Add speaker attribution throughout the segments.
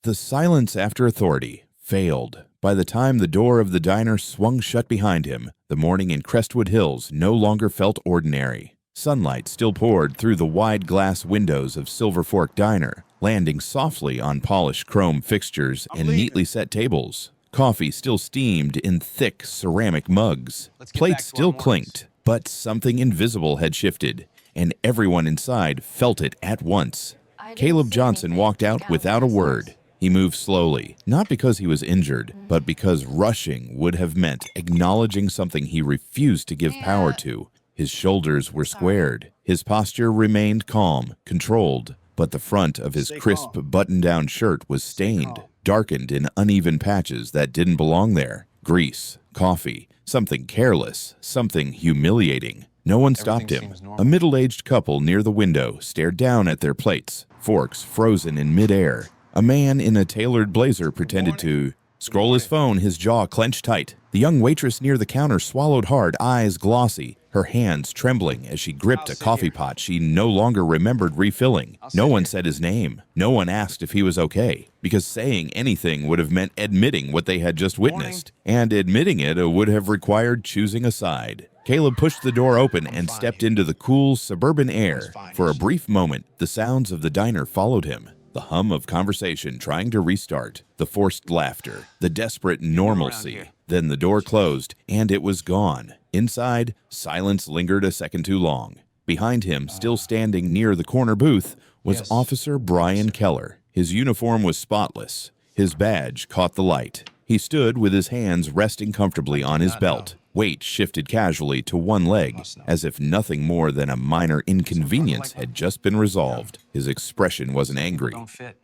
Speaker 1: The silence after authority failed. By the time the door of the diner swung shut behind him, the morning in Crestwood Hills no longer felt ordinary. Sunlight still poured through the wide glass windows of Silver Fork Diner, landing softly on polished chrome fixtures and neatly set tables. Coffee still steamed in thick ceramic mugs. Plates still clinked, but something invisible had shifted, and everyone inside felt it at once. Caleb Johnson walked out without a word. He moved slowly, not because he was injured, but because rushing would have meant acknowledging something he refused to give power to. His shoulders were squared. His posture remained calm, controlled, but the front of his crisp button-down shirt was stained, darkened in uneven patches that didn't belong there. Grease, coffee, something careless, something humiliating. No one stopped him. A middle-aged couple near the window stared down at their plates, forks frozen in midair. A man in a tailored blazer pretended to scroll his phone, his jaw clenched tight. The young waitress near the counter swallowed hard, eyes glossy, her hands trembling as she gripped a coffee pot she no longer remembered refilling. No one said his name. No one asked if he was okay, because saying anything would have meant admitting what they had just witnessed, and admitting it would have required choosing a side. Caleb pushed the door open and stepped into the cool, suburban air. For a brief moment, the sounds of the diner followed him. The hum of conversation trying to restart, the forced laughter, the desperate normalcy. Then the door closed, and it was gone. Inside, silence lingered a second too long. Behind him, still standing near the corner booth, was Officer Brian Keller. His uniform was spotless. His badge caught the light. He stood with his hands resting comfortably on his belt. Weight shifted casually to one leg, as if nothing more than a minor inconvenience had just been resolved. His expression wasn't angry,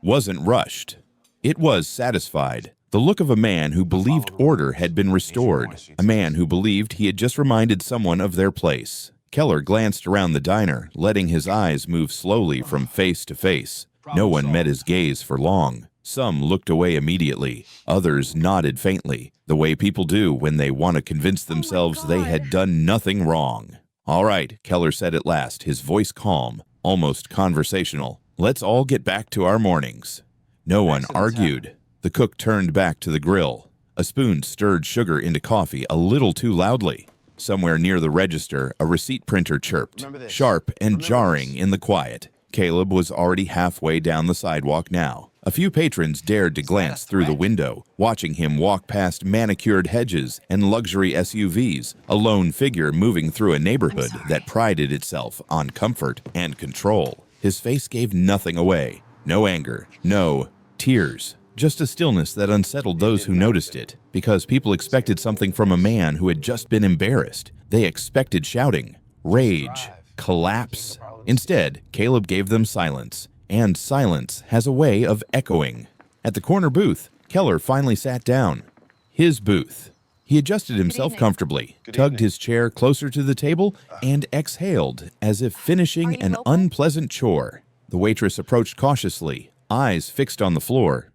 Speaker 1: wasn't rushed. It was satisfied. The look of a man who believed order had been restored, a man who believed he had just reminded someone of their place. Keller glanced around the diner, letting his eyes move slowly from face to face. No one met his gaze for long. Some looked away immediately. Others nodded faintly, the way people do when they want to convince themselves they had done nothing wrong. "All right," Keller said at last, his voice calm, almost conversational. "Let's all get back to our mornings." No one argued. The cook turned back to the grill. A spoon stirred sugar into coffee a little too loudly. Somewhere near the register, a receipt printer chirped, sharp and jarring in the quiet. Caleb was already halfway down the sidewalk now. A few patrons dared to glance through the window, watching him walk past manicured hedges and luxury SUVs, a lone figure moving through a neighborhood that prided itself on comfort and control. His face gave nothing away. No anger, no tears, just a stillness that unsettled those who noticed it, because people expected something from a man who had just been embarrassed. They expected shouting, rage, collapse. Instead, Caleb gave them silence. And silence has a way of echoing. At the corner booth, Keller finally sat down. His booth. He adjusted himself comfortably, tugged his chair closer to the table, and exhaled as if finishing an unpleasant chore. The waitress approached cautiously, eyes fixed on the floor.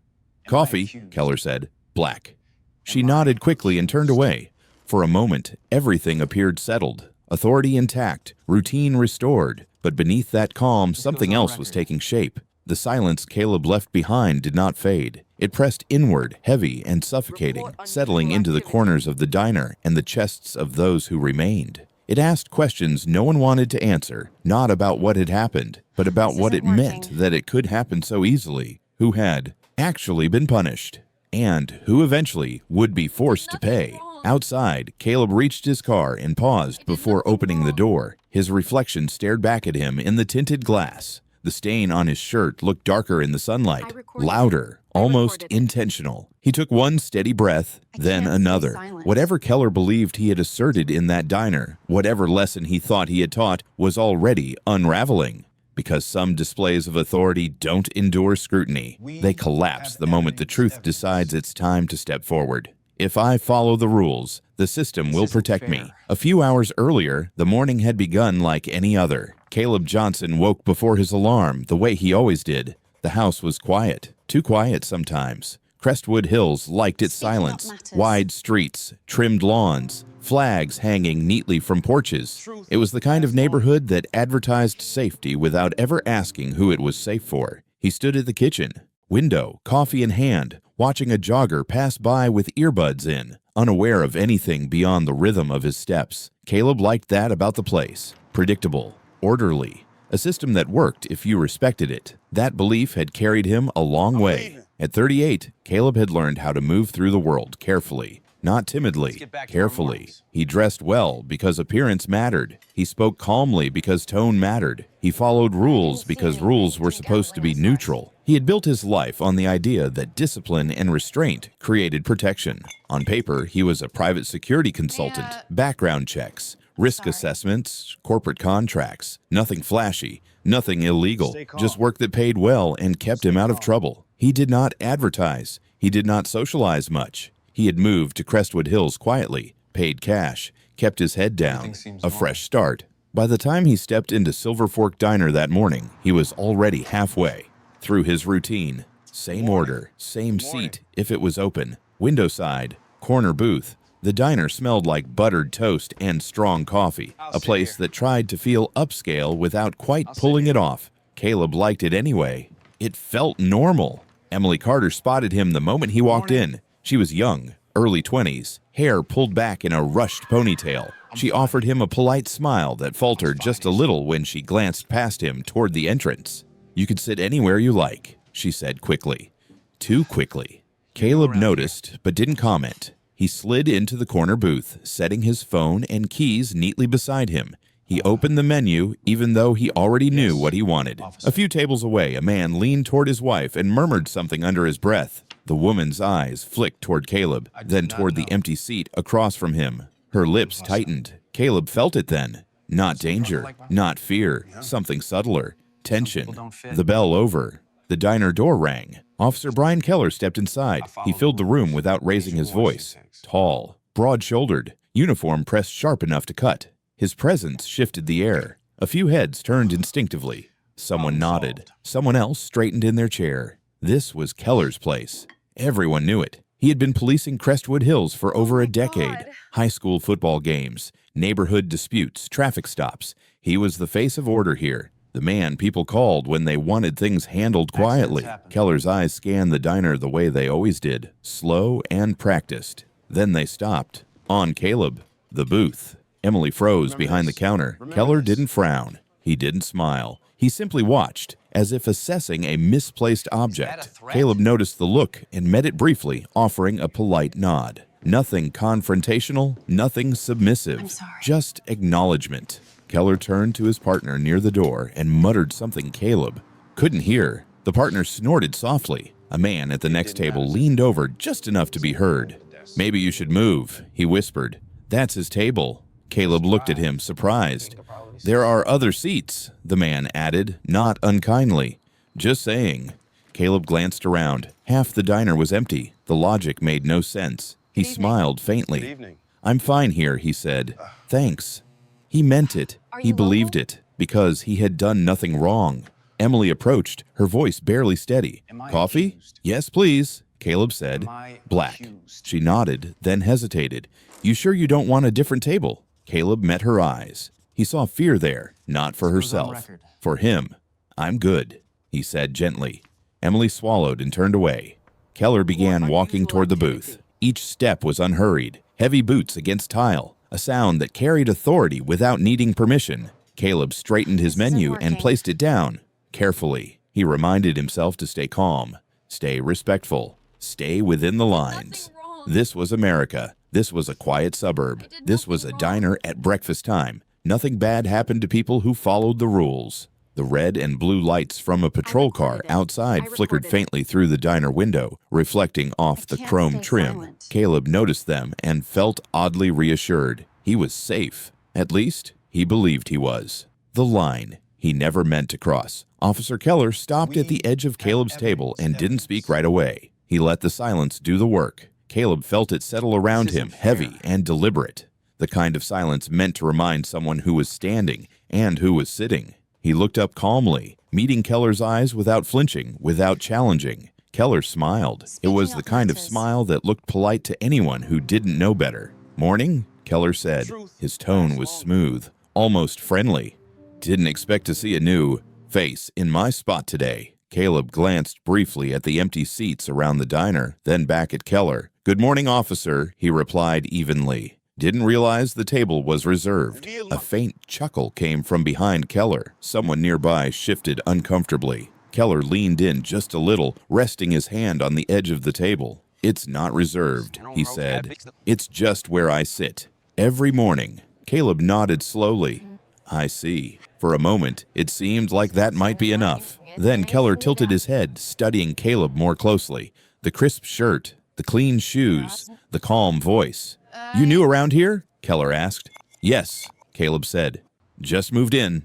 Speaker 1: "Coffee," Keller said. "Black." She nodded quickly and turned away. For a moment, everything appeared settled, authority intact, routine restored. But beneath that calm, something else was taking shape. The silence Caleb left behind did not fade. It pressed inward, heavy and suffocating, settling into the corners of the diner and the chests of those who remained. It asked questions no one wanted to answer, not about what had happened, but about what it meant that it could happen so easily, who had actually been punished, and who eventually would be forced to pay. Outside, Caleb reached his car and paused before opening the door. His reflection stared back at him in the tinted glass. The stain on his shirt looked darker in the sunlight, louder, almost intentional. He took one steady breath, then another. Whatever Keller believed he had asserted in that diner, whatever lesson he thought he had taught, was already unraveling. Because some displays of authority don't endure scrutiny. They collapse the moment the truth decides it's time to step forward. If I follow the rules, the system will protect me. A few hours earlier, the morning had begun like any other. Caleb Johnson woke before his alarm, the way he always did. The house was quiet, too quiet sometimes. Crestwood Hills liked its silence. Wide streets, trimmed lawns, flags hanging neatly from porches. It was the kind of neighborhood that advertised safety without ever asking who it was safe for. He stood at the kitchen, Window, coffee in hand, watching a jogger pass by with earbuds in, unaware of anything beyond the rhythm of his steps. Caleb liked that about the place. Predictable, orderly, a system that worked if you respected it. That belief had carried him a long way. At 38, Caleb had learned how to move through the world carefully. Not timidly, carefully. He dressed well because appearance mattered. He spoke calmly because tone mattered. He followed rules because rules were supposed to be neutral. He had built his life on the idea that discipline and restraint created protection. On paper, he was a private security consultant, background checks, risk assessments, corporate contracts. Nothing flashy, nothing illegal, just work that paid well and kept him out of trouble. He did not advertise. He did not socialize much. He had moved to Crestwood Hills quietly, paid cash, kept his head down, a fresh start. By the time he stepped into Silver Fork Diner that morning, he was already halfway through his routine. Same order, same seat if it was open, window side, corner booth. The diner smelled like buttered toast and strong coffee, a place that tried to feel upscale without quite pulling it off. Caleb liked it anyway. It felt normal. Emily Carter spotted him the moment he walked in. She was young, early 20s, hair pulled back in a rushed ponytail. She offered him a polite smile that faltered just a little when she glanced past him toward the entrance. "You could sit anywhere you like," she said quickly. Too quickly. Caleb noticed, but didn't comment. He slid into the corner booth, setting his phone and keys neatly beside him. He opened the menu, even though he already knew what he wanted. A few tables away, a man leaned toward his wife and murmured something under his breath. The woman's eyes flicked toward Caleb, then toward the empty seat across from him. Her lips tightened. Caleb felt it then. Not danger, not fear, something subtler. Tension. The bell over. The diner door rang. Officer Brian Keller stepped inside. He filled the room without raising his voice. Tall, broad-shouldered, uniform pressed sharp enough to cut. His presence shifted the air. A few heads turned instinctively. Someone nodded. Someone else straightened in their chair. This was Keller's place. Everyone knew it. He had been policing Crestwood Hills for over a decade. High school football games, neighborhood disputes, traffic stops. He was the face of order here. The man people called when they wanted things handled quietly. Keller's eyes scanned the diner the way they always did, slow and practiced. Then they stopped. On Caleb, the booth. Emily froze behind the counter. Keller didn't frown. He didn't smile. He simply watched, as if assessing a misplaced object. Caleb noticed the look and met it briefly, offering a polite nod. Nothing confrontational, nothing submissive, just acknowledgement. Keller turned to his partner near the door and muttered something Caleb couldn't hear. The partner snorted softly. A man at the next table leaned over just enough to be heard. "Maybe you should move," he whispered. "That's his table." Caleb looked at him, surprised. "There are other seats," the man added, not unkindly. "Just saying." Caleb glanced around. Half the diner was empty. The logic made no sense. He smiled faintly. "I'm fine here," he said. "Thanks." He meant it. He believed it, because he had done nothing wrong. Emily approached, her voice barely steady. "Coffee?" "Yes, please," Caleb said. "Black." She nodded, then hesitated. "You sure you don't want a different table?" Caleb met her eyes. He saw fear there, not for herself, for him. "I'm good," he said gently. Emily swallowed and turned away. Keller began walking toward the booth. Each step was unhurried, heavy boots against tile, a sound that carried authority without needing permission. Caleb straightened his menu and placed it down. Carefully, he reminded himself to stay calm, stay respectful, stay within the lines. This was America. This was a quiet suburb. This was a diner at breakfast time. Nothing bad happened to people who followed the rules. The red and blue lights from a patrol car outside flickered faintly through the diner window, reflecting off the chrome trim. Caleb noticed them and felt oddly reassured. He was safe. At least, he believed he was. The line he never meant to cross. Officer Keller stopped at the edge of Caleb's table and didn't speak right away. He let the silence do the work. Caleb felt it settle around him, heavy and deliberate. The kind of silence meant to remind someone who was standing and who was sitting. He looked up calmly, meeting Keller's eyes without flinching, without challenging. Keller smiled. It was the kind of smile that looked polite to anyone who didn't know better. "Morning," Keller said. His tone was smooth, almost friendly. "Didn't expect to see a new face in my spot today," Caleb glanced briefly at the empty seats around the diner, then back at Keller. "Good morning, officer," he replied evenly. "Didn't realize the table was reserved." A faint chuckle came from behind Keller. Someone nearby shifted uncomfortably. Keller leaned in just a little, resting his hand on the edge of the table. "It's not reserved," he said. "It's just where I sit. Every morning." Caleb nodded slowly. "I see." For a moment, it seemed like that might be enough. Then Keller tilted his head, studying Caleb more closely. The crisp shirt, the clean shoes, the calm voice. "You new around here?" Keller asked. "Yes," Caleb said. "Just moved in."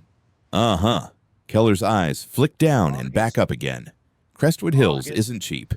Speaker 1: "Uh-huh." Keller's eyes flicked down and back up again. "Crestwood Hills isn't cheap."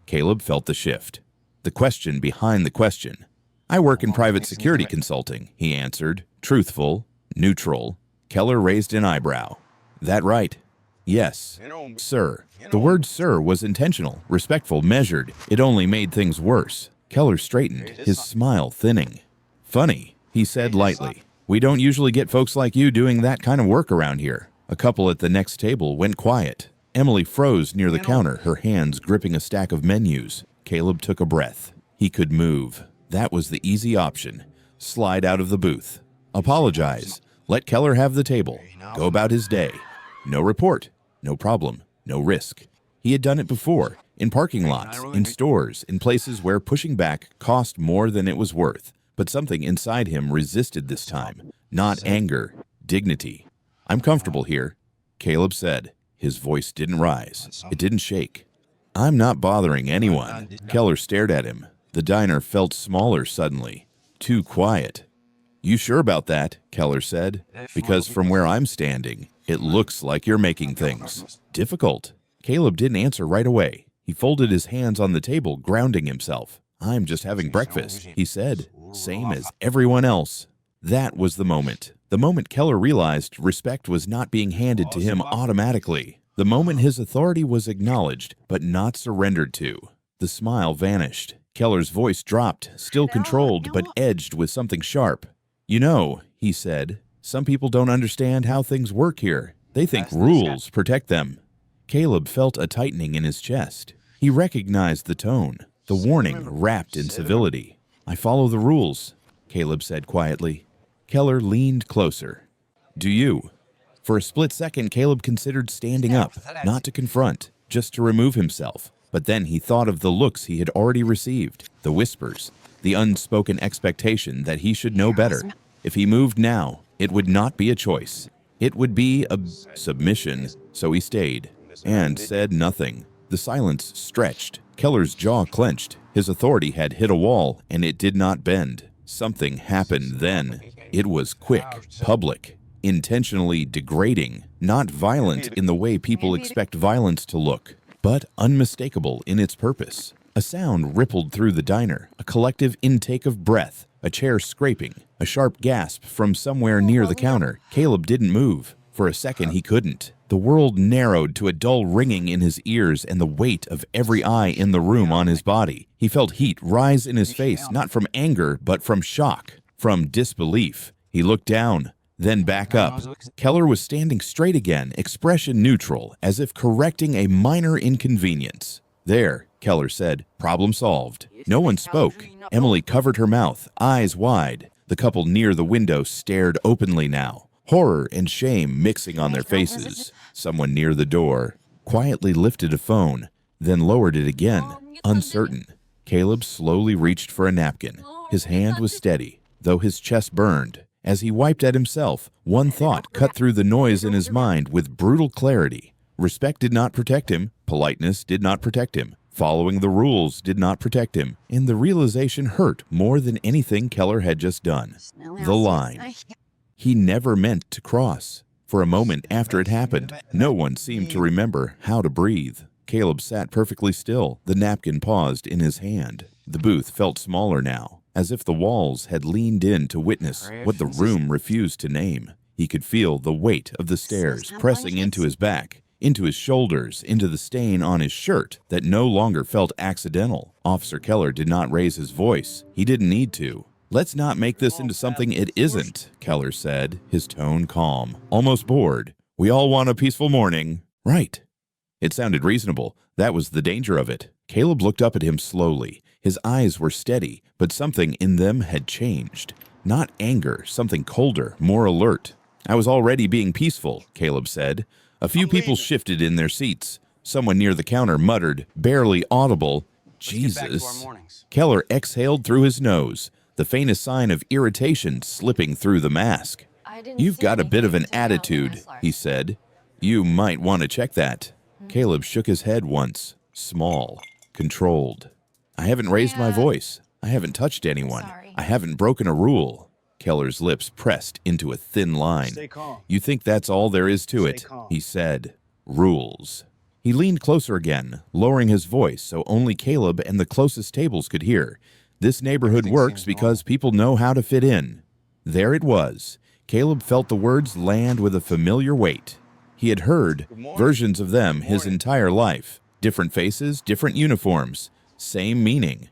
Speaker 1: Caleb felt the shift. The question behind the question. "I work in private security consulting," he answered. Truthful, neutral. Keller raised an eyebrow. "That right?" "Yes, sir." The word sir was intentional, respectful, measured. It only made things worse. Keller straightened, his smile thinning. "Funny," he said lightly. "We don't usually get folks like you doing that kind of work around here." A couple at the next table went quiet. Emily froze near the counter, her hands gripping a stack of menus. Caleb took a breath. He could move. That was the easy option. Slide out of the booth. Apologize. Let Keller have the table. Go about his day. No report. No problem. No risk. He had done it before. In parking lots, in stores, in places where pushing back cost more than it was worth. But something inside him resisted this time. Not anger. Dignity. "I'm comfortable here," Caleb said. His voice didn't rise. It didn't shake. "I'm not bothering anyone." Keller stared at him. The diner felt smaller suddenly. Too quiet. "You sure about that?" Keller said. "Because from where I'm standing, it looks like you're making things difficult." Caleb didn't answer right away. He folded his hands on the table, grounding himself. "I'm just having breakfast," he said. "Same as everyone else." That was the moment. The moment Keller realized respect was not being handed to him automatically. The moment his authority was acknowledged, but not surrendered to. The smile vanished. Keller's voice dropped, still controlled, but edged with something sharp. "You know," he said, "some people don't understand how things work here. They think rules protect them." Caleb felt a tightening in his chest. He recognized the tone, the warning wrapped in civility. "I follow the rules," Caleb said quietly. Keller leaned closer. "Do you?" For a split second, Caleb considered standing up, not to confront, just to remove himself. But then he thought of the looks he had already received, the whispers, the unspoken expectation that he should know better. If he moved now, it would not be a choice. It would be a submission, so he stayed and said nothing. The silence stretched. Keller's jaw clenched. His authority had hit a wall, and it did not bend. Something happened then. It was quick, public, intentionally degrading, not violent in the way people expect violence to look, but unmistakable in its purpose. A sound rippled through the diner, a collective intake of breath, a chair scraping, a sharp gasp from somewhere near the counter. Caleb didn't move. For a second, he couldn't. The world narrowed to a dull ringing in his ears and the weight of every eye in the room on his body. He felt heat rise in his face, not from anger, but from shock, from disbelief. He looked down, then back up. Keller was standing straight again, expression neutral, as if correcting a minor inconvenience. "There," Keller said, "problem solved." No one spoke. Emily covered her mouth, eyes wide. The couple near the window stared openly now, horror and shame mixing on their faces. Someone near the door quietly lifted a phone, then lowered it again, uncertain. Caleb slowly reached for a napkin. His hand was steady, though his chest burned. As he wiped at himself, one thought cut through the noise in his mind with brutal clarity. Respect did not protect him. Politeness did not protect him. Following the rules did not protect him. And the realization hurt more than anything Keller had just done. The line. He never meant to cross. For a moment after it happened, no one seemed to remember how to breathe. Caleb sat perfectly still, the napkin paused in his hand. The booth felt smaller now, as if the walls had leaned in to witness what the room refused to name. He could feel the weight of the stairs pressing into his back, into his shoulders, into the stain on his shirt that no longer felt accidental. Officer Keller did not raise his voice. He didn't need to. "Let's not make this into something it isn't," Keller said, his tone calm, almost bored. "We all want a peaceful morning." "Right." It sounded reasonable. That was the danger of it. Caleb looked up at him slowly. His eyes were steady, but something in them had changed. Not anger, something colder, more alert. I was already being peaceful, Caleb said. A few people shifted in their seats. Someone near the counter muttered, barely audible, Jesus. Keller exhaled through his nose, the faintest sign of irritation slipping through the mask. You've got a bit of an attitude, he said. You might want to check that. Caleb shook his head once, small, controlled. I haven't raised my voice. I haven't touched anyone. I haven't broken a rule. Keller's lips pressed into a thin line.
Speaker 2: Stay calm.
Speaker 1: You think that's all there is to it, he said. Rules. He leaned closer again, lowering his voice so only Caleb and the closest tables could hear. This neighborhood works because people know how to fit in. There it was. Caleb felt the words land with a familiar weight. He had heard versions of them his entire life. Different faces, different uniforms. Same meaning.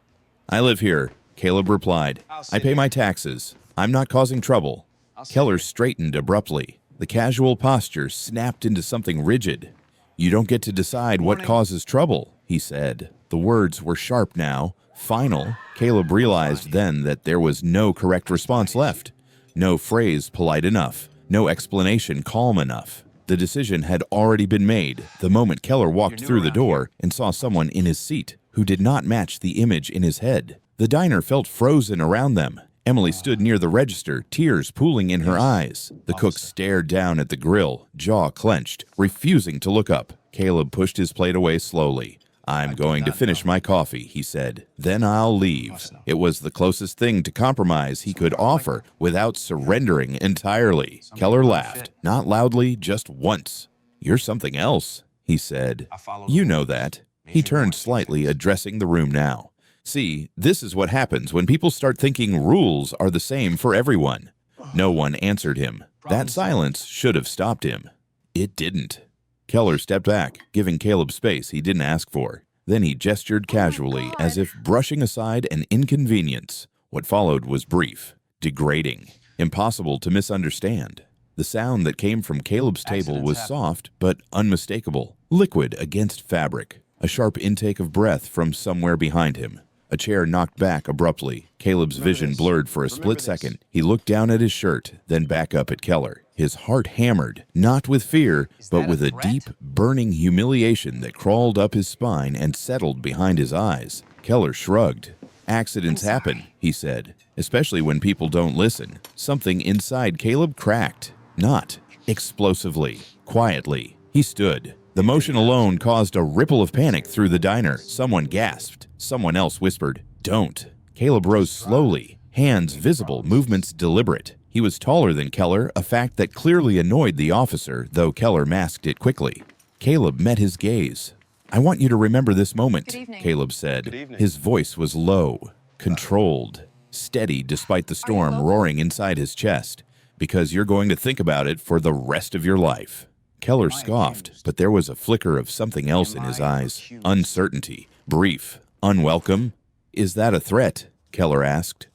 Speaker 1: I live here, Caleb replied. I pay my taxes. I'm not causing trouble. Keller straightened abruptly. The casual posture snapped into something rigid. You don't get to decide what causes trouble, he said. The words were sharp now, final. Caleb realized then that there was no correct response left. No phrase polite enough. No explanation calm enough. The decision had already been made the moment Keller walked through the door and saw someone in his seat who did not match the image in his head. The diner felt frozen around them. Emily stood near the register, tears pooling in her eyes. The cook stared down at the grill, jaw clenched, refusing to look up. Caleb pushed his plate away slowly. I'm going to finish my coffee, he said. Then I'll leave. It was the closest thing to compromise he could offer without surrendering entirely. Keller laughed, not loudly, just once. You're something else, he said. You know that. He turned slightly, addressing the room now. See, this is what happens when people start thinking rules are the same for everyone. No one answered him. That silence should have stopped him. It didn't. Keller stepped back, giving Caleb space he didn't ask for. Then he gestured casually, as if brushing aside an inconvenience. What followed was brief, degrading, impossible to misunderstand. The sound that came from Caleb's table was soft but unmistakable, liquid against fabric. A sharp intake of breath from somewhere behind him. A chair knocked back abruptly. Caleb's vision blurred for a split second. He looked down at his shirt, then back up at Keller. His heart hammered, not with fear, but with a deep, burning humiliation that crawled up his spine and settled behind his eyes. Keller shrugged. Accidents happen, he said, especially when people don't listen. Something inside Caleb cracked. Not explosively, quietly. He stood. The motion alone caused a ripple of panic through the diner. Someone gasped. Someone else whispered, "Don't." Caleb rose slowly, hands visible, movements deliberate. He was taller than Keller, a fact that clearly annoyed the officer, though Keller masked it quickly. Caleb met his gaze. I want you to remember this moment, Caleb said. His voice was low, controlled, steady despite the storm roaring inside his chest, because you're going to think about it for the rest of your life. Keller scoffed, but there was a flicker of something else in his eyes. Uncertainty. Brief. Unwelcome. Is that a threat? Keller asked.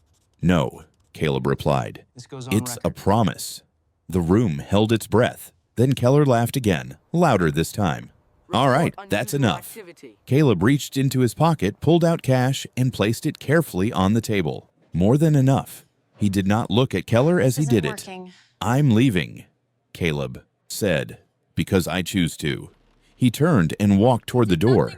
Speaker 1: No, Caleb replied. It's a promise. The room held its breath. Then Keller laughed again, louder this time. All right, that's enough. Caleb reached into his pocket, pulled out cash, and placed it carefully on the table. More than enough. He did not look at Keller as he did it. I'm leaving, Caleb said. Because I choose to. He turned and walked toward the door.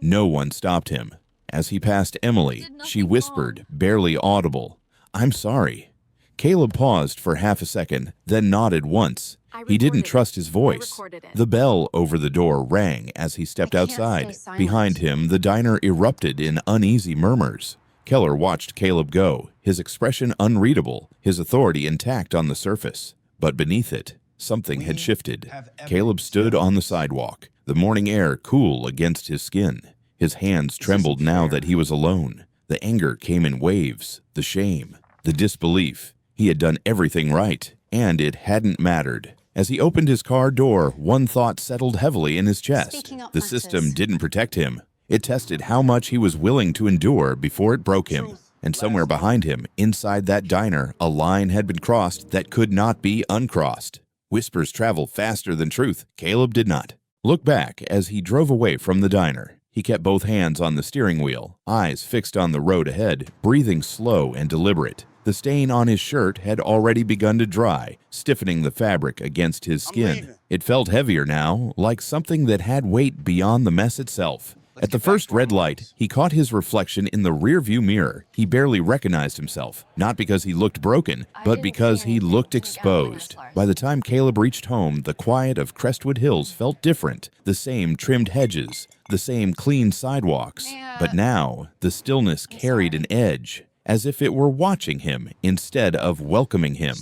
Speaker 1: No one stopped him. As he passed Emily, she whispered, barely audible, I'm sorry. Caleb paused for half a second, then nodded once. He didn't trust his voice. The bell over the door rang as he stepped outside. Behind him, the diner erupted in uneasy murmurs. Keller watched Caleb go, his expression unreadable, his authority intact on the surface. But beneath it, something had shifted. Caleb stood on the sidewalk, the morning air cool against his skin. His hands trembled now that he was alone. The anger came in waves, the shame, the disbelief. He had done everything right, and it hadn't mattered. As he opened his car door, one thought settled heavily in his chest. The system didn't protect him. It tested how much he was willing to endure before it broke him. And somewhere behind him, inside that diner, a line had been crossed that could not be uncrossed. Whispers travel faster than truth. Caleb did not. Look back as he drove away from the diner. He kept both hands on the steering wheel, eyes fixed on the road ahead, breathing slow and deliberate. The stain on his shirt had already begun to dry, stiffening the fabric against his skin. It felt heavier now, like something that had weight beyond the mess itself. At the first red light, he caught his reflection in the rearview mirror. He barely recognized himself, not because he looked broken, but because he looked exposed. By the time Caleb reached home, the quiet of Crestwood Hills felt different. The same trimmed hedges, the same clean sidewalks. But now, the stillness carried an edge, as if it were watching him instead of welcoming him.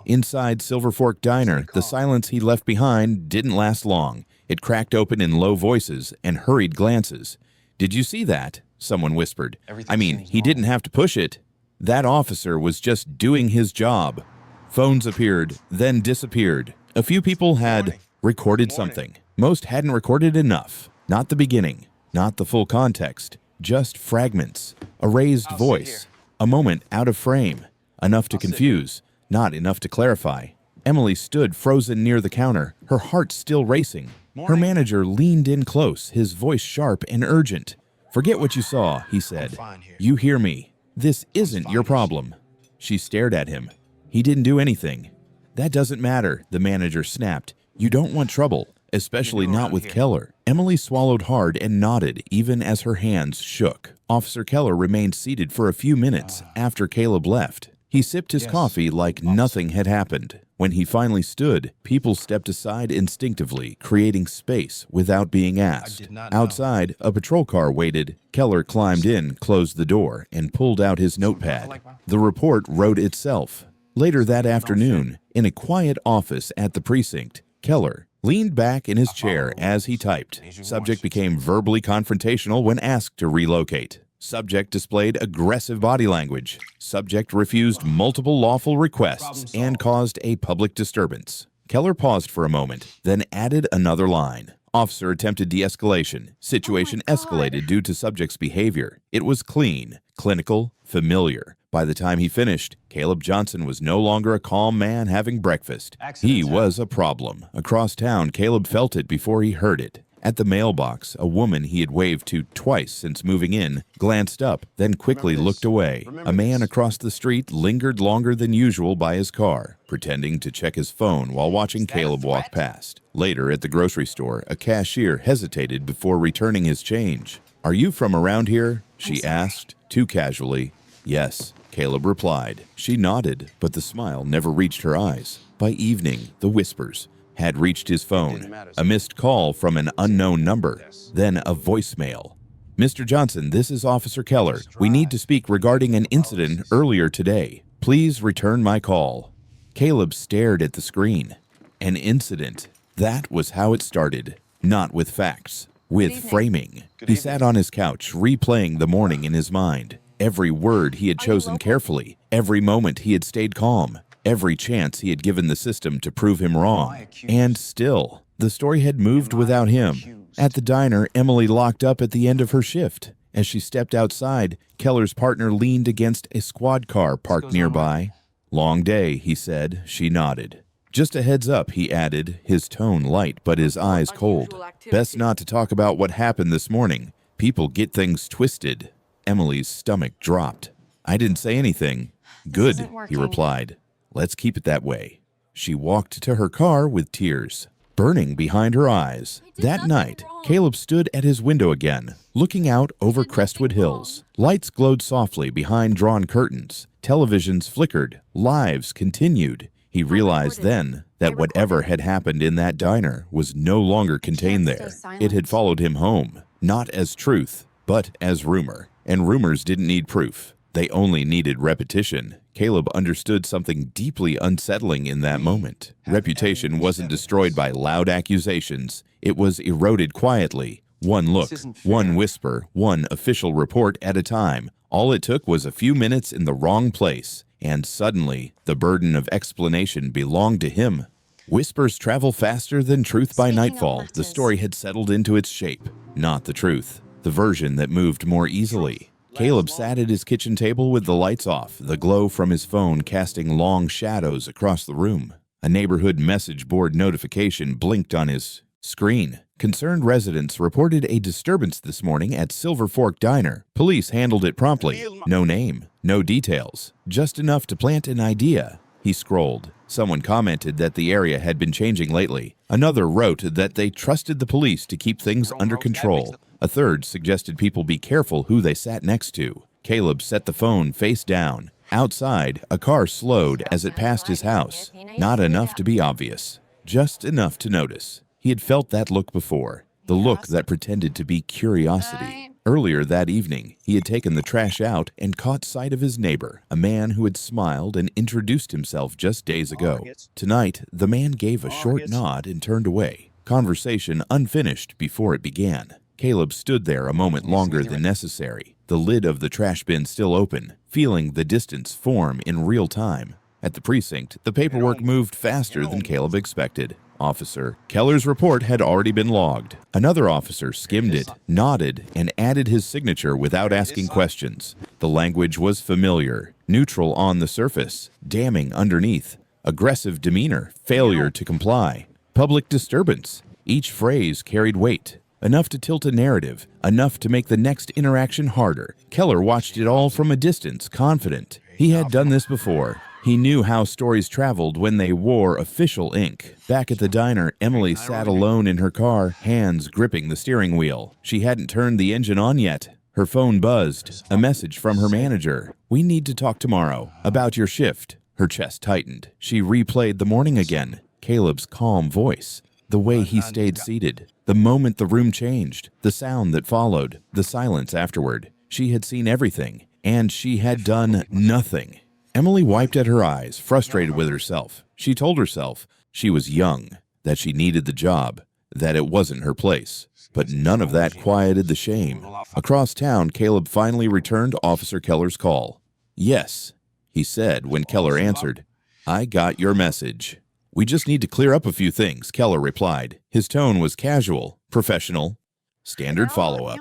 Speaker 1: Inside Silver Fork Diner, the silence he left behind didn't last long. It cracked open in low voices and hurried glances. "Did you see that?" someone whispered. "I mean, he didn't have to push it. That officer was just doing his job." Phones appeared, then disappeared. A few people had recorded something. Most hadn't recorded enough. Not the beginning, not the full context, just fragments. A raised voice, a moment out of frame, enough to confuse, not enough to clarify. Emily stood frozen near the counter, her heart still racing. Her manager leaned in close, his voice sharp and urgent. "Forget what you saw," he said. "You hear me. This isn't your problem." She stared at him. He didn't do anything. "That doesn't matter," the manager snapped. "You don't want trouble, especially not with Keller." Emily swallowed hard and nodded, even as her hands shook. Officer Keller remained seated for a few minutes after Caleb left. He sipped his coffee like nothing had happened. When he finally stood, people stepped aside instinctively, creating space without being asked. Outside, a patrol car waited. Keller climbed in, closed the door, and pulled out his notepad. The report wrote itself. Later that afternoon, in a quiet office at the precinct, Keller leaned back in his chair as he typed. Subject became verbally confrontational when asked to relocate. Subject displayed aggressive body language. Subject refused multiple lawful requests and caused a public disturbance. Keller paused for a moment, then added another line. Officer attempted de-escalation. Situation escalated due to subject's behavior. It was clean, clinical, familiar. By the time he finished, Caleb Johnson was no longer a calm man having breakfast. He was a problem. Across town, Caleb felt it before he heard it. At the mailbox, a woman he had waved to twice since moving in glanced up, then quickly looked away. A man across the street lingered longer than usual by his car, pretending to check his phone while watching Caleb walk past. Later, at the grocery store, a cashier hesitated before returning his change. "Are you from around here?" she asked, too casually. "Yes," Caleb replied. She nodded, but the smile never reached her eyes. By evening, the whispers had reached his phone. A missed call from an unknown number, then a voicemail. "Mr. Johnson, this is Officer Keller. We need to speak regarding an incident earlier today. Please return my call." Caleb stared at the screen. An incident. That was how it started. Not with facts, with framing. He sat on his couch, replaying the morning in his mind. Every word he had chosen carefully, every moment he had stayed calm, every chance he had given the system to prove him wrong. And still, the story had moved without him. At the diner, Emily locked up at the end of her shift. As she stepped outside, Keller's partner leaned against a squad car parked nearby. "Long day," he said. She nodded. "Just a heads up," he added, his tone light but his eyes cold. "Best not to talk about what happened this morning. People get things twisted." Emily's stomach dropped. "I didn't say anything." "Good," he replied. "Let's keep it that way." She walked to her car with tears burning behind her eyes. That night, Caleb stood at his window again, looking out over Crestwood Hills. Lights glowed softly behind drawn curtains. Televisions flickered. Lives continued. He realized then that whatever had happened in that diner was no longer contained there. It had followed him home, not as truth, but as rumor. And rumors didn't need proof. They only needed repetition. Caleb understood something deeply unsettling in that moment. Reputation wasn't destroyed by loud accusations. It was eroded quietly. One look, one whisper, one official report at a time. All it took was a few minutes in the wrong place. And suddenly, the burden of explanation belonged to him. Whispers travel faster than truth by nightfall. The story had settled into its shape. Not the truth. The version that moved more easily. Caleb sat at his kitchen table with the lights off, the glow from his phone casting long shadows across the room. A neighborhood message board notification blinked on his screen. Concerned residents reported a disturbance this morning at Silver Fork Diner. Police handled it promptly. No name, no details, just enough to plant an idea. He scrolled. Someone commented that the area had been changing lately. Another wrote that they trusted the police to keep things under control. A third suggested people be careful who they sat next to. Caleb set the phone face down. Outside, a car slowed as it passed his house. Not enough to be obvious, just enough to notice. He had felt that look before, the look that pretended to be curiosity. Earlier that evening, he had taken the trash out and caught sight of his neighbor, a man who had smiled and introduced himself just days ago. Tonight, the man gave a short nod and turned away, conversation unfinished before it began. Caleb stood there a moment longer than necessary, the lid of the trash bin still open, feeling the distance form in real time. At the precinct, the paperwork moved faster than Caleb expected. Officer Keller's report had already been logged. Another officer skimmed it, nodded, and added his signature without asking questions. The language was familiar, neutral on the surface, damning underneath. Aggressive demeanor, failure to comply, public disturbance. Each phrase carried weight, enough to tilt a narrative, enough to make the next interaction harder. Keller watched it all from a distance, confident. He had done this before. He knew how stories traveled when they wore official ink. Back at the diner, Emily sat alone in her car, hands gripping the steering wheel. She hadn't turned the engine on yet. Her phone buzzed. A message from her manager. "We need to talk tomorrow. About your shift." Her chest tightened. She replayed the morning again. Caleb's calm voice. The way he stayed seated. The moment the room changed. The sound that followed. The silence afterward. She had seen everything, and she had done nothing. Emily wiped at her eyes, frustrated with herself. She told herself she was young, that she needed the job, that it wasn't her place. But none of that quieted the shame. Across town, Caleb finally returned Officer Keller's call. "Yes," he said when Keller answered. "I got your message." "We just need to clear up a few things," Keller replied. His tone was casual, professional. Standard follow-up.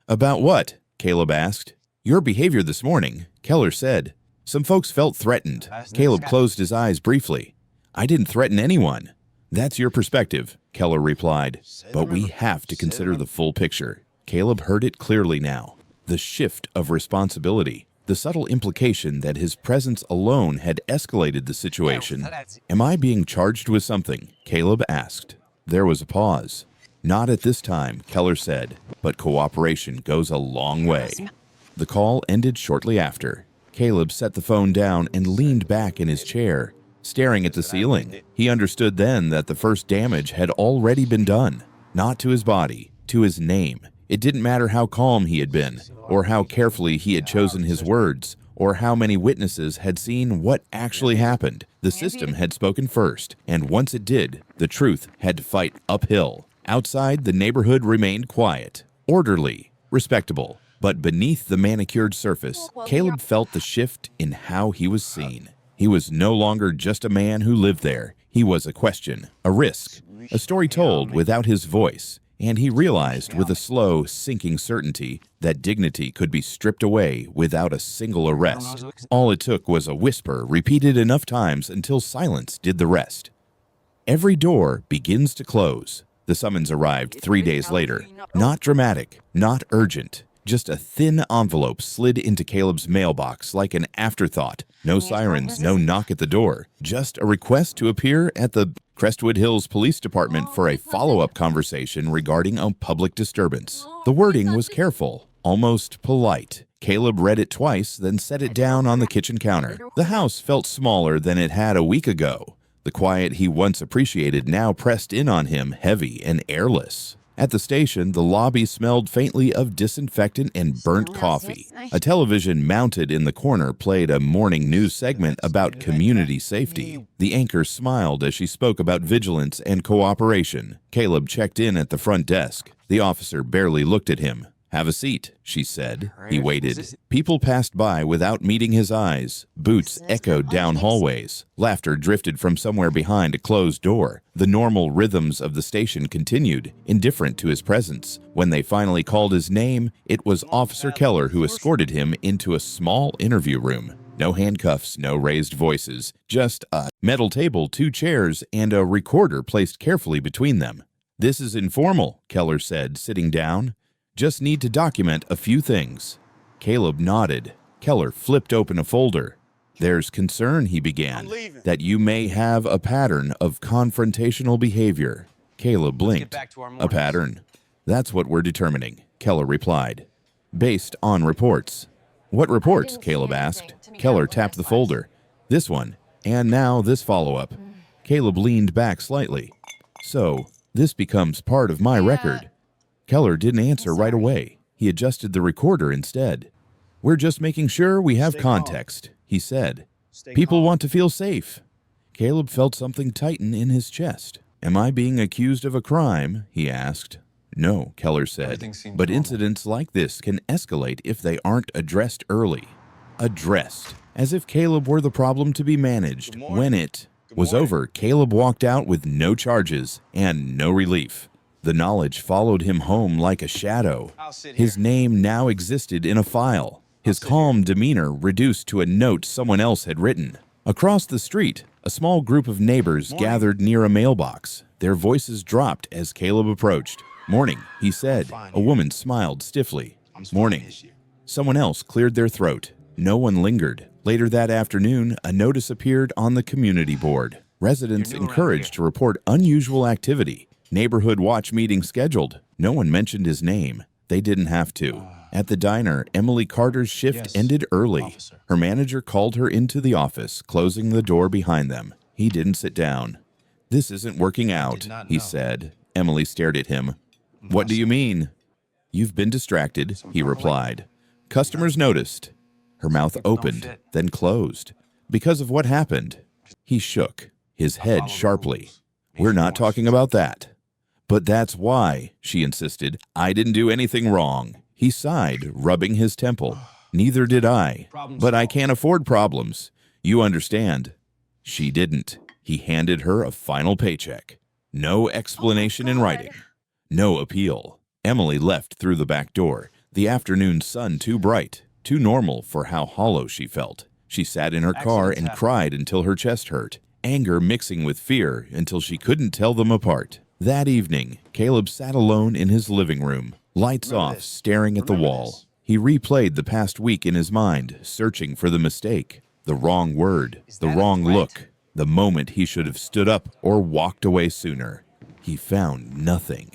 Speaker 1: "About what?" Caleb asked. "Your behavior this morning," Keller said. "Some folks felt threatened." Caleb closed his eyes briefly. "I didn't threaten anyone." "That's your perspective," Keller replied. "But we have to consider the full picture." Caleb heard it clearly now. The shift of responsibility. The subtle implication that his presence alone had escalated the situation. "Am I being charged with something?" Caleb asked. There was a pause. "Not at this time," Keller said, "but cooperation goes a long way." The call ended shortly after. Caleb set the phone down and leaned back in his chair, staring at the ceiling. He understood then that the first damage had already been done. Not to his body, to his name. It didn't matter how calm he had been, or how carefully he had chosen his words, or how many witnesses had seen what actually happened. The system had spoken first, and once it did, the truth had to fight uphill. Outside, the neighborhood remained quiet, orderly, respectable. But beneath the manicured surface, Caleb felt the shift in how he was seen. He was no longer just a man who lived there. He was a question, a risk, a story told without his voice. And he realized with a slow, sinking certainty that dignity could be stripped away without a single arrest. All it took was a whisper repeated enough times until silence did the rest. Every door begins to close. The summons arrived 3 days later. Not dramatic, not urgent. Just a thin envelope slid into Caleb's mailbox like an afterthought. No sirens, no knock at the door. Just a request to appear at the Crestwood Hills Police Department for a follow-up conversation regarding a public disturbance. The wording was careful, almost polite. Caleb read it twice, then set it down on the kitchen counter. The house felt smaller than it had a week ago. The quiet he once appreciated now pressed in on him, heavy and airless. At the station, the lobby smelled faintly of disinfectant and burnt coffee. A television mounted in the corner played a morning news segment about community safety. The anchor smiled as she spoke about vigilance and cooperation. Caleb checked in at the front desk. The officer barely looked at him. "Have a seat," she said. He waited. People passed by without meeting his eyes. Boots echoed down hallways. Laughter drifted from somewhere behind a closed door. The normal rhythms of the station continued, indifferent to his presence. When they finally called his name, it was Officer Keller who escorted him into a small interview room. No handcuffs, no raised voices, just a metal table, 2 chairs, and a recorder placed carefully between them. "This is informal," Keller said, sitting down. "Just need to document a few things." Caleb nodded. Keller flipped open a folder. "There's concern," he began, "that you may have a pattern of confrontational behavior." Caleb blinked. "A pattern? That's what we're determining," Keller replied. "Based on reports." "What reports?" Caleb asked. Keller tapped the folder. "This one, and now this follow-up." Caleb leaned back slightly. "So, this becomes part of my record." Keller didn't answer right away. He adjusted the recorder instead. "We're just making sure we have context," he said. "People want to feel safe." Caleb felt something tighten in his chest. "Am I being accused of a crime?" he asked. "No," Keller said, "but incidents like this can escalate if they aren't addressed early." Addressed, as if Caleb were the problem to be managed. When it was over, Caleb walked out with no charges and no relief. The knowledge followed him home like a shadow. His name now existed in a file, his calm demeanor reduced to a note someone else had written. Across the street, a small group of neighbors gathered near a mailbox. Their voices dropped as Caleb approached. "Morning," he said. A woman smiled stiffly. "Morning." Someone else cleared their throat. No one lingered. Later that afternoon, a notice appeared on the community board. Residents encouraged to report unusual activity. Neighborhood watch meeting scheduled. No one mentioned his name. They didn't have to. At the diner, Emily Carter's shift ended early. Her manager called her into the office, closing the door behind them. He didn't sit down. "This isn't working out," he said. Emily stared at him. "What do you mean?" "You've been distracted," he replied. "Customers noticed." Her mouth opened, then closed. "Because of what happened." He shook his head sharply. "We're not talking about that." "But that's why," she insisted. "I didn't do anything wrong." He sighed, rubbing his temple. "Neither did I. But I can't afford problems. You understand." She didn't. He handed her a final paycheck. No explanation in writing. No appeal. Emily left through the back door, the afternoon sun too bright, too normal for how hollow she felt. She sat in her car and cried until her chest hurt, anger mixing with fear until she couldn't tell them apart. That evening, Caleb sat alone in his living room, lights off, staring at the wall. He replayed the past week in his mind, searching for the mistake, the wrong word, the wrong look, the moment he should have stood up or walked away sooner. He found nothing.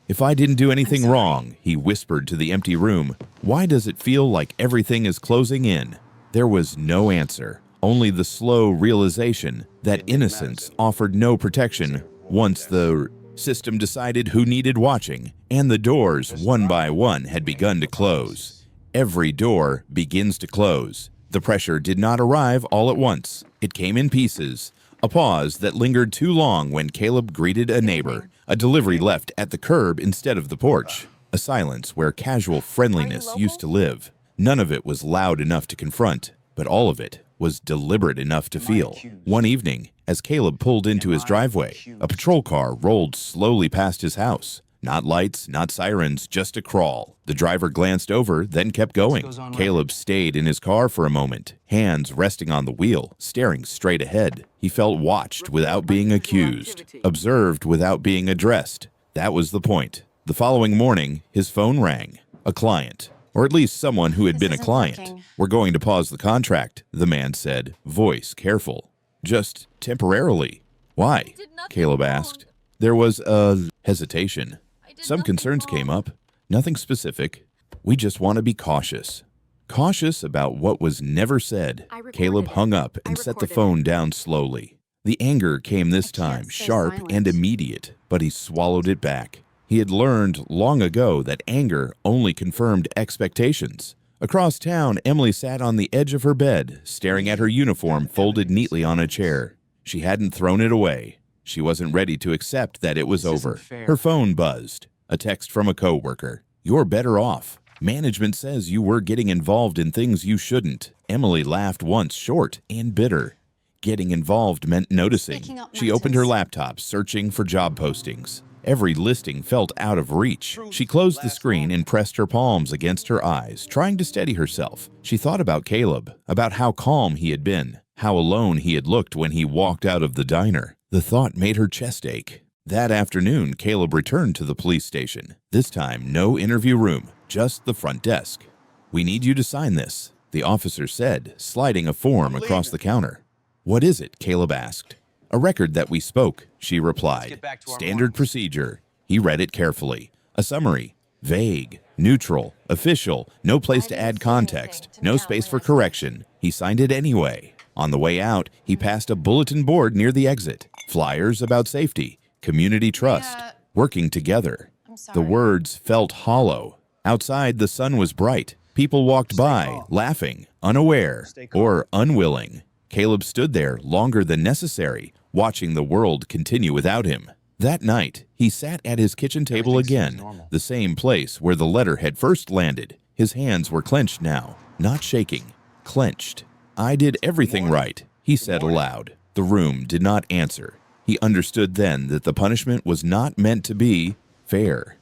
Speaker 1: "If I didn't do anything wrong," he whispered to the empty room, "why does it feel like everything is closing in?" There was no answer, only the slow realization that innocence offered no protection once the system decided who needed watching, and the doors, one by one, had begun to close. Every door begins to close. The pressure did not arrive all at once. It came in pieces. A pause that lingered too long when Caleb greeted a neighbor, a delivery left at the curb instead of the porch. A silence where casual friendliness used to live. None of it was loud enough to confront, but all of it was deliberate enough to feel. One evening, as Caleb pulled into his driveway, a patrol car rolled slowly past his house. Not lights, not sirens, just a crawl. The driver glanced over, then kept going. Caleb stayed in his car for a moment, hands resting on the wheel, staring straight ahead. He felt watched without being accused, observed without being addressed. That was the point. The following morning, his phone rang. A client, or at least someone who had been a client. "We're going to pause the contract," the man said, voice careful. "Just temporarily." "Why?" Caleb asked. There was a hesitation. Some concerns came up. Nothing specific. "We just want to be cautious." Cautious about what was never said. Caleb hung up and set the phone down slowly. The anger came this time, sharp and immediate, but he swallowed it back. He had learned long ago that anger only confirmed expectations. Across town, Emily sat on the edge of her bed, staring at her uniform folded neatly on a chair. She hadn't thrown it away. She wasn't ready to accept that it was over. Her phone buzzed. A text from a coworker. "You're better off. Management says you were getting involved in things you shouldn't." Emily laughed once, short and bitter. Getting involved meant noticing. She opened her laptop, searching for job postings. Every listing felt out of reach. She closed the screen and pressed her palms against her eyes, trying to steady herself. She thought about Caleb, about how calm he had been, how alone he had looked when he walked out of the diner. The thought made her chest ache. That afternoon, Caleb returned to the police station. This time, no interview room, just the front desk. "We need you to sign this," the officer said, sliding a form across the counter. "What is it?" Caleb asked. "A record that we spoke," she replied. "Standard procedure." He read it carefully. A summary. Vague, neutral, official, no place to add context, no space for correction. He signed it anyway. On the way out, he passed a bulletin board near the exit. Flyers about safety, community trust, working together. The words felt hollow. Outside, the sun was bright. People walked by, laughing, unaware, or unwilling. Caleb stood there longer than necessary, watching the world continue without him. That night, he sat at his kitchen table again, the same place where the letter had first landed. His hands were clenched now, not shaking, clenched. "I did everything right," he said aloud. The room did not answer. He understood then that the punishment was not meant to be fair.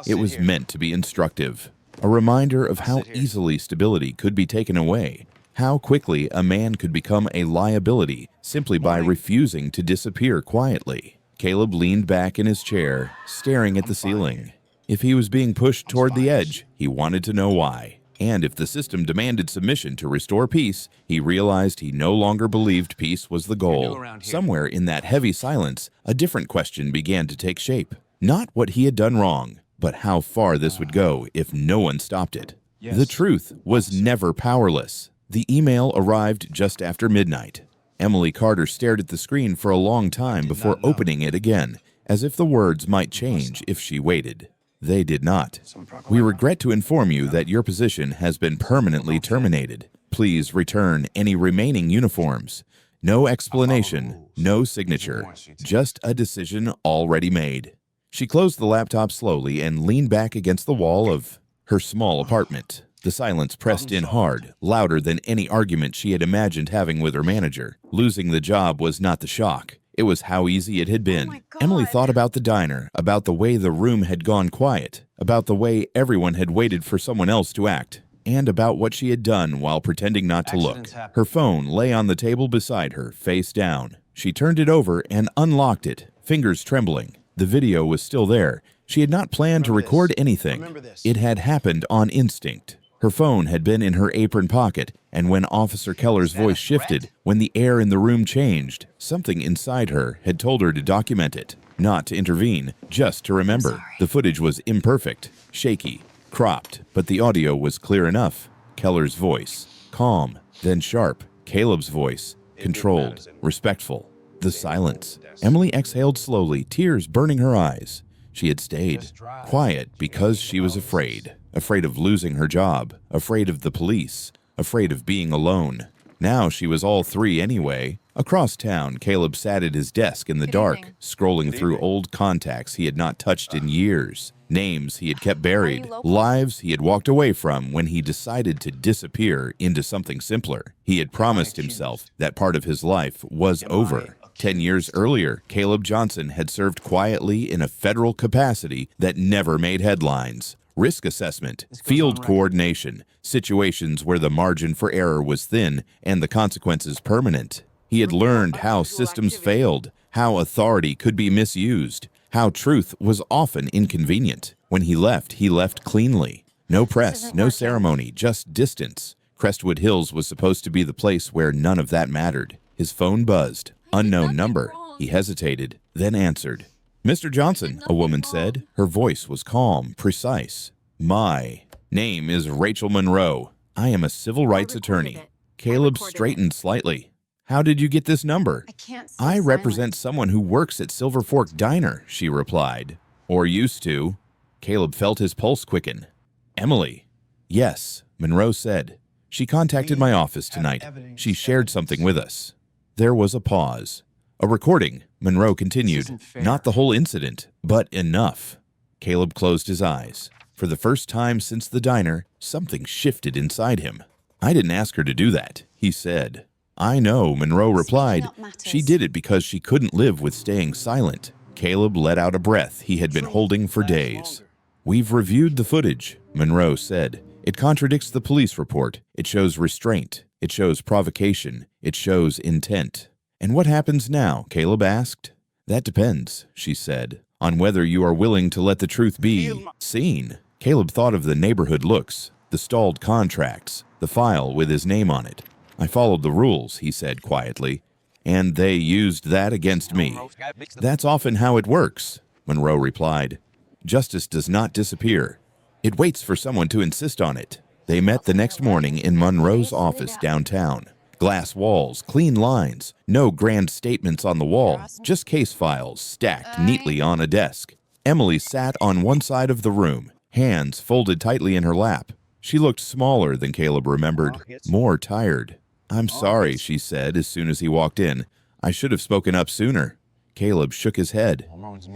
Speaker 1: It was meant to be instructive. A reminder of how easily stability could be taken away, how quickly a man could become a liability simply by refusing to disappear quietly. Caleb leaned back in his chair, staring at the ceiling. If he was being pushed toward the edge, he wanted to know why. And if the system demanded submission to restore peace, he realized he no longer believed peace was the goal. Somewhere in that heavy silence, a different question began to take shape. Not what he had done wrong, but how far this would go if no one stopped it. The truth was never powerless. The email arrived just after midnight. Emily Carter stared at the screen for a long time before opening it again, as if the words might change if she waited. They did not. "We regret to inform you that your position has been permanently terminated. Please return any remaining uniforms." No explanation, no signature, just a decision already made. She closed the laptop slowly and leaned back against the wall of her small apartment. The silence pressed in hard, louder than any argument she had imagined having with her manager. Losing the job was not the shock. It was how easy it had been. Emily thought about the diner, about the way the room had gone quiet, about the way everyone had waited for someone else to act, and about what she had done while pretending not to look. Her phone lay on the table beside her, face down. She turned it over and unlocked it, fingers trembling. The video was still there. She had not planned to record anything. It had happened on instinct. Her phone had been in her apron pocket, and when Officer Keller's voice shifted, when the air in the room changed, something inside her had told her to document it, not to intervene, just to remember. The footage was imperfect, shaky, cropped, but the audio was clear enough. Keller's voice, calm, then sharp. Caleb's voice, controlled, respectful. The silence. Emily exhaled slowly, tears burning her eyes. She had stayed quiet because she was afraid. Afraid of losing her job, afraid of the police, afraid of being alone. Now she was all three anyway. Across town, Caleb sat at his desk in the dark, scrolling through old contacts he had not touched in years, names he had kept buried, lives he had walked away from when he decided to disappear into something simpler. He had promised himself that part of his life was over. 10 years earlier, Caleb Johnson had served quietly in a federal capacity that never made headlines. Risk assessment, field coordination, situations where the margin for error was thin and the consequences permanent. He had learned how systems failed, how authority could be misused, how truth was often inconvenient. When he left cleanly. No press, no ceremony, just distance. Crestwood Hills was supposed to be the place where none of that mattered. His phone buzzed. Unknown number. He hesitated, then answered. "Mr. Johnson," a woman said. Her voice was calm, precise. "My name is Rachel Monroe. I am a civil rights attorney." Caleb straightened slightly. "How did you get this number?" "I represent someone who works at Silver Fork Diner," she replied. "Or used to." Caleb felt his pulse quicken. "Emily." "Yes," Monroe said. "She contacted my office tonight. She shared something with us." There was a pause. "A recording," Monroe continued. "Not the whole incident, but enough." Caleb closed his eyes. For the first time since the diner, something shifted inside him. "I didn't ask her to do that," he said. "I know," Monroe replied. "She did it because she couldn't live with staying silent." Caleb let out a breath he had been holding for days. "We've reviewed the footage," Monroe said. "It contradicts the police report. It shows restraint. It shows provocation. It shows intent." "And what happens now?" Caleb asked. That depends, she said, on whether you are willing to let the truth be seen. Caleb thought of the neighborhood looks, the stalled contracts, the file with his name on it. I followed the rules, he said quietly, and they used that against me. That's often how it works, Monroe replied. Justice does not disappear. It waits for someone to insist on it. They met the next morning in Monroe's office downtown. Glass walls, clean lines, no grand statements on the wall, just case files stacked neatly on a desk. Emily sat on one side of the room, hands folded tightly in her lap. She looked smaller than Caleb remembered, more tired. I'm sorry, she said as soon as he walked in. I should have spoken up sooner. Caleb shook his head.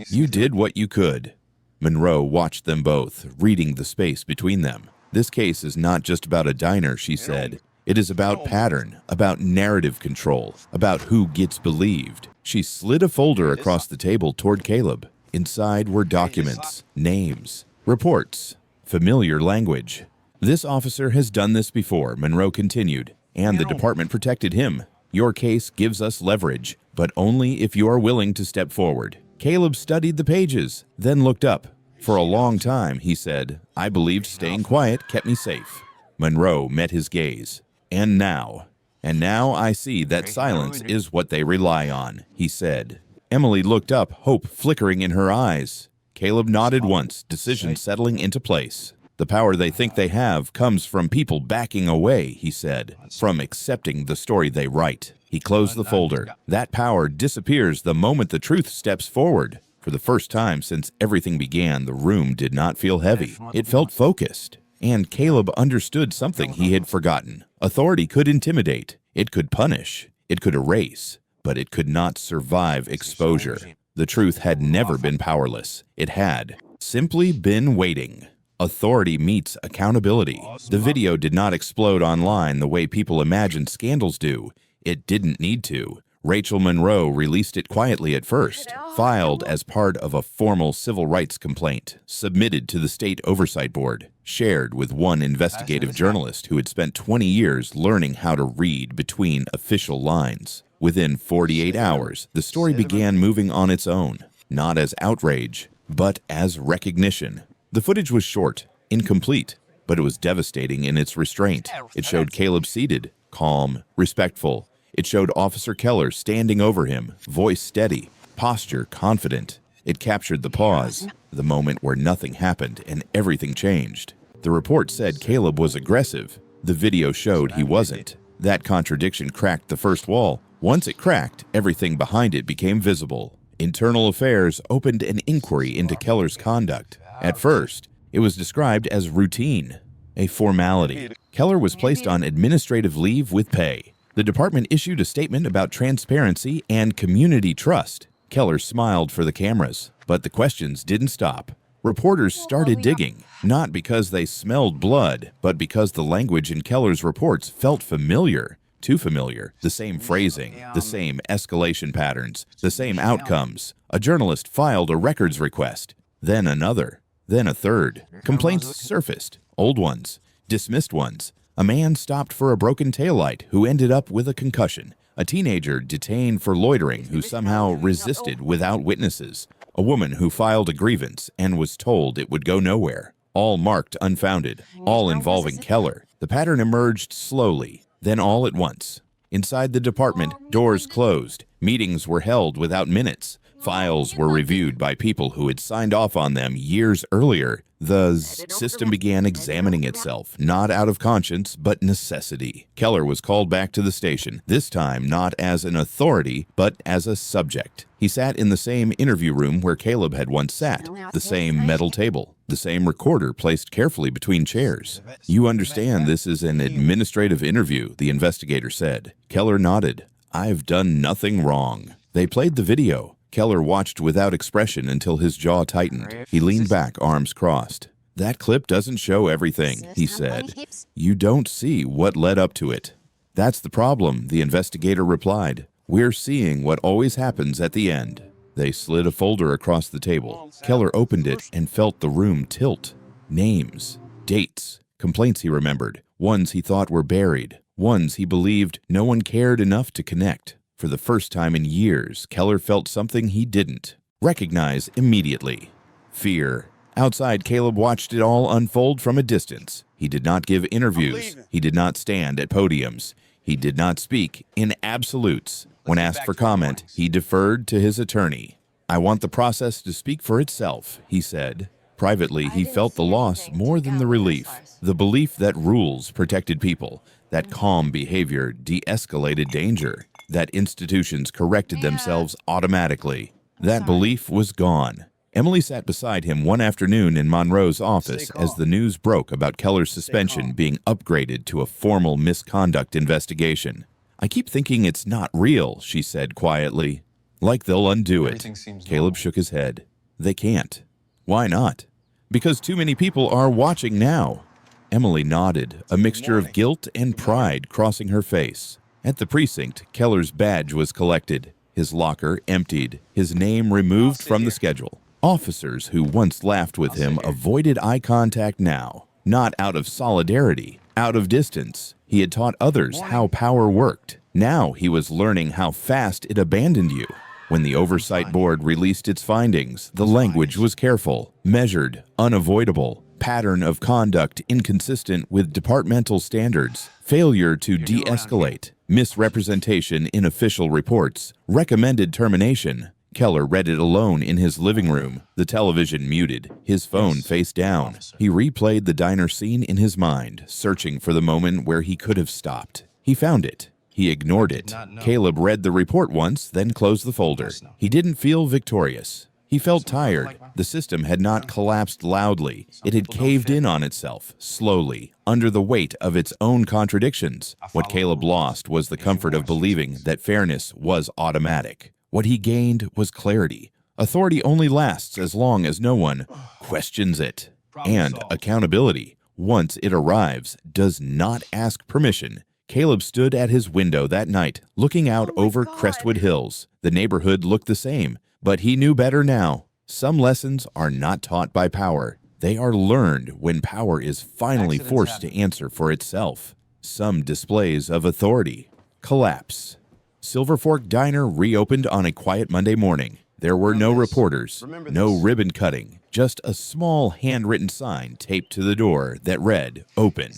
Speaker 1: You did what you could. Monroe watched them both, reading the space between them. This case is not just about a diner, she said. It is about pattern, about narrative control, about who gets believed. She slid a folder across the table toward Caleb. Inside were documents, names, reports, familiar language. This officer has done this before, Monroe continued, and the department protected him. Your case gives us leverage, but only if you are willing to step forward. Caleb studied the pages, then looked up. For a long time, he said, I believed staying quiet kept me safe. Monroe met his gaze. And now I see that silence is what they rely on, he said. Emily looked up, hope flickering in her eyes. Caleb nodded once, decision settling into place. The power they think they have comes from people backing away, he said, from accepting the story they write. He closed the folder. That power disappears the moment the truth steps forward. For the first time since everything began, the room did not feel heavy. It felt focused. And Caleb understood something he had forgotten. Authority could intimidate. It could punish. It could erase. But it could not survive exposure. The truth had never been powerless. It had simply been waiting. Authority meets accountability. The video did not explode online the way people imagine scandals do. It didn't need to. Rachel Monroe released it quietly at first, filed as part of a formal civil rights complaint, submitted to the State Oversight Board, shared with one investigative journalist who had spent 20 years learning how to read between official lines. Within 48 hours, the story began moving on its own, not as outrage, but as recognition. The footage was short, incomplete, but it was devastating in its restraint. It showed Caleb seated, calm, respectful. It showed Officer Keller standing over him, voice steady, posture confident. It captured the pause, the moment where nothing happened and everything changed. The report said Caleb was aggressive. The video showed he wasn't. That contradiction cracked the first wall. Once it cracked, everything behind it became visible. Internal Affairs opened an inquiry into Keller's conduct. At first, it was described as routine, a formality. Keller was placed on administrative leave with pay. The department issued a statement about transparency and community trust. Keller smiled for the cameras, but the questions didn't stop. Reporters started digging, not because they smelled blood, but because the language in Keller's reports felt familiar. Too familiar. The same phrasing, the same escalation patterns, the same outcomes. A journalist filed a records request, then another, then a third. Complaints surfaced, old ones, dismissed ones. A man stopped for a broken taillight who ended up with a concussion. A teenager detained for loitering who somehow resisted without witnesses. A woman who filed a grievance and was told it would go nowhere. All marked unfounded, all involving Keller. The pattern emerged slowly, then all at once. Inside the department, doors closed. Meetings were held without minutes. Files were reviewed by people who had signed off on them years earlier. The system began examining itself, not out of conscience, but necessity. Keller was called back to the station, this time not as an authority, but as a subject. He sat in the same interview room where Caleb had once sat, the same metal table, the same recorder placed carefully between chairs. You understand this is an administrative interview, the investigator said. Keller nodded. I've done nothing wrong. They played the video. Keller watched without expression until his jaw tightened. He leaned back, arms crossed. That clip doesn't show everything, he said. You don't see what led up to it. That's the problem, the investigator replied. We're seeing what always happens at the end. They slid a folder across the table. Keller opened it and felt the room tilt. Names, dates, complaints he remembered, ones he thought were buried, ones he believed no one cared enough to connect. For the first time in years, Keller felt something he didn't recognize immediately: fear. Outside, Caleb watched it all unfold from a distance. He did not give interviews. He did not stand at podiums. He did not speak in absolutes. When asked for comment, he deferred to his attorney. "I want the process to speak for itself," he said. Privately, he felt the loss more than the relief. The belief that rules protected people, that calm behavior de-escalated danger, that institutions corrected themselves automatically. That belief was gone. Emily sat beside him one afternoon in Monroe's office as the news broke about Keller's suspension being upgraded to a formal misconduct investigation. "I keep thinking it's not real," she said quietly. "Like they'll undo it." Caleb shook his head. "They can't." "Why not?" "Because too many people are watching now." Emily nodded, a mixture of guilt and pride crossing her face. At the precinct, Keller's badge was collected, his locker emptied, his name removed from the schedule. Officers who once laughed with him avoided eye contact now, not out of solidarity, out of distance. He had taught others how power worked. Now he was learning how fast it abandoned you. When the oversight board released its findings, the language was careful, measured, unavoidable. Pattern of conduct inconsistent with departmental standards, failure to de-escalate, misrepresentation in official reports, recommended termination. Keller read it alone in his living room, the television muted, his phone face down. He replayed the diner scene in his mind, searching for the moment where he could have stopped. He found it. He ignored it. Caleb read the report once, then closed the folder. He didn't feel victorious. He felt tired. The system had not collapsed loudly. It had caved in on itself, slowly, under the weight of its own contradictions. What Caleb lost was the comfort of believing that fairness was automatic. What he gained was clarity. Authority only lasts as long as no one questions it. And accountability, once it arrives, does not ask permission. Caleb stood at his window that night, looking out over Crestwood Hills. The neighborhood looked the same, but he knew better now. Some lessons are not taught by power. They are learned when power is finally forced to answer for itself. Some displays of authority collapse. Silver Fork Diner reopened on a quiet Monday morning. There were no reporters, no ribbon cutting, just a small handwritten sign taped to the door that read, "Open.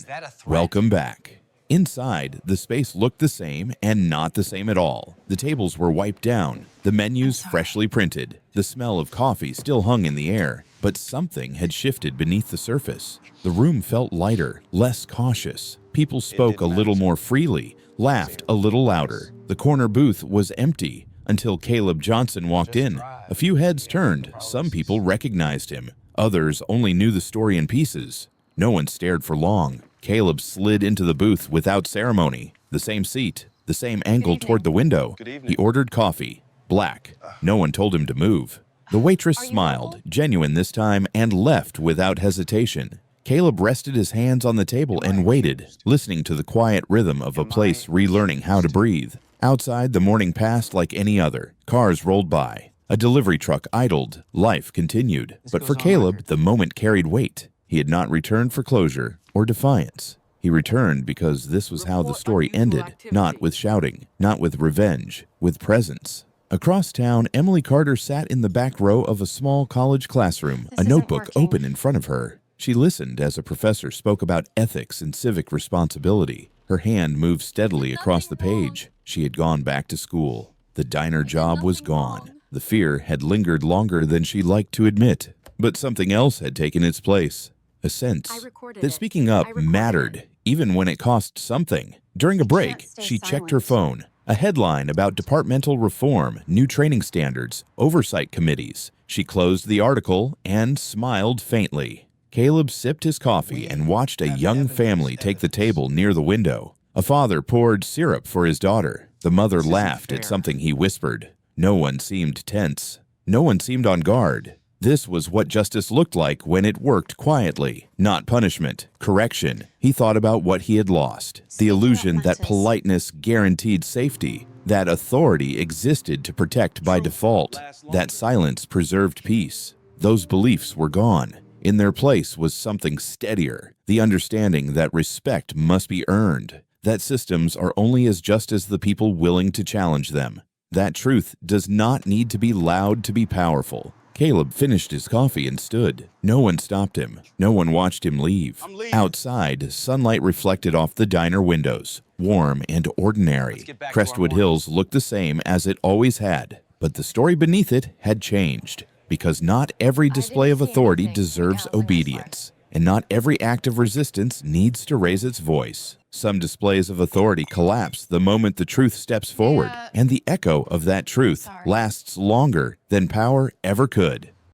Speaker 1: Welcome back." Inside, the space looked the same and not the same at all. The tables were wiped down, the menus freshly printed. The smell of coffee still hung in the air, but something had shifted beneath the surface. The room felt lighter, less cautious. People spoke a little more freely, laughed a little louder. The corner booth was empty until Caleb Johnson walked in. A few heads turned. Some people recognized him. Others only knew the story in pieces. No one stared for long. Caleb slid into the booth without ceremony. The same seat, the same angle toward the window. He ordered coffee, black. No one told him to move. The waitress smiled, genuine this time, and left without hesitation. Caleb rested his hands on the table and waited, listening to the quiet rhythm of a place relearning how to breathe. Outside, the morning passed like any other. Cars rolled by. A delivery truck idled. Life continued. But for Caleb, the moment carried weight. He had not returned for closure or defiance. He returned because this was how the story ended, not with shouting, not with revenge, with presence. Across town, Emily Carter sat in the back row of a small college classroom, a notebook open in front of her. She listened as a professor spoke about ethics and civic responsibility. Her hand moved steadily across the page. She had gone back to school. The diner job was gone. The fear had lingered longer than she liked to admit, but something else had taken its place. A sense that speaking up mattered, even when it cost something. During a break, she checked her phone. A headline about departmental reform, new training standards, oversight committees. She closed the article and smiled faintly. Caleb sipped his coffee and watched a young family take the table near the window. A father poured syrup for his daughter. The mother laughed at something he whispered. No one seemed tense. No one seemed on guard. This was what justice looked like when it worked quietly. Not punishment, correction. He thought about what he had lost. The illusion that politeness guaranteed safety, that authority existed to protect by default, that silence preserved peace. Those beliefs were gone. In their place was something steadier, the understanding that respect must be earned, that systems are only as just as the people willing to challenge them. That truth does not need to be loud to be powerful. Caleb finished his coffee and stood. No one stopped him. No one watched him leave. Outside, sunlight reflected off the diner windows, warm and ordinary. Crestwood Hills looked the same as it always had, but the story beneath it had changed. Because not every display of authority deserves obedience, and not every act of resistance needs to raise its voice. Some displays of authority collapse the moment the truth steps forward, and the echo of that truth lasts longer than power ever could.